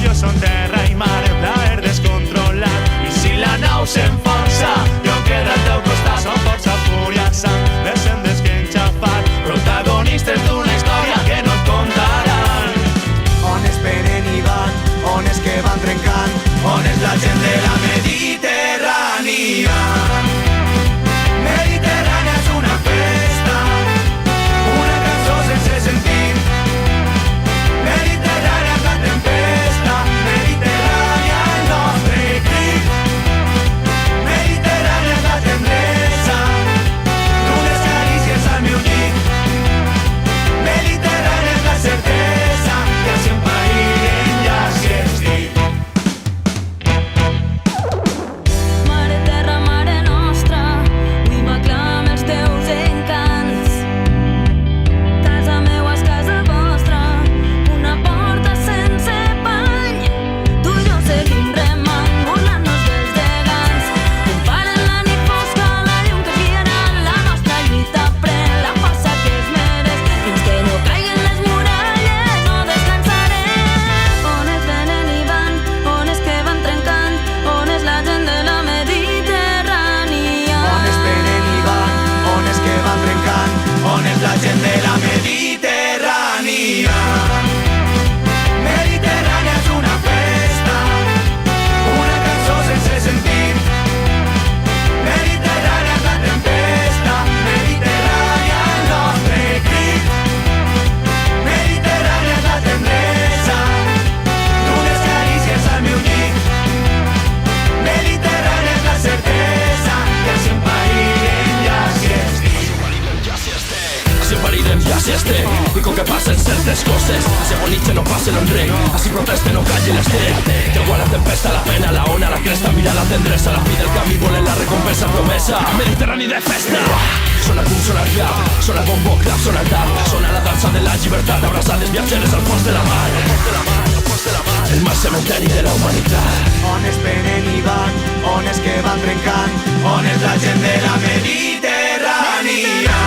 jo són terra i mar, plaer descontrolat. I si la nau s'enfonsa, jo quedo al teu costat. Som força, fúria, sang, descendents que enxafat, protagonistes d'una història que no et contaran. On es venen i van, on és que van trencant, on és la gent de la Mediterrània. Mediterrània és una festa, una cançó sense sentit. Mediterrània és la tempesta, Mediterrània el nostre crit. Mediterrània és la tendresa d'unes carícies al meu llit. Mediterrània és la certesa que sempre irem ja si ets dit. Mare terra, mare nostra, avui m'aclama els teus encants. Casa meua és casa vostra, una porta sense pany. Tu i jo seguim remant, burlant-nos dels gegants. Comparen la nit fosca, la llum que guiarà la nostra lluita, pren la força que es mereix. Fins que no caiguen les muralles, no descansarem. On es venen i van, on és que van trencant, on és la gent de la Mediterrània. On es venen i van, on és que van trencant, on és la gent de la Mediterrània. Mediterrània és una festa, una cançó sense sentit. Mediterrània és la tempesta, Mediterrània el nostre crit. Mediterrània és la tendresa d'unes carícies al meu llit. Mediterrània és la certesa que sempre irem ja si ets dit. Siempre parirem ja si estem. I com que passen certes coses, se bonitge no passen enrere. Així proteste no calli l'estem. Que igual la tempesta, la pena, la ona, la cresta, mira la tendresa, la fi del camí, volen la recompensa promesa. Mediterrani de festa. Sona cum, sona el rap, sona bombo, clap, sona el tap, sona la dansa de la llibertat, abraçades viatgeres al fons de la mar. El mar cementeri de la humanitat. On es venen i van, on és que van trencant, on és la gent de la Mediterrània.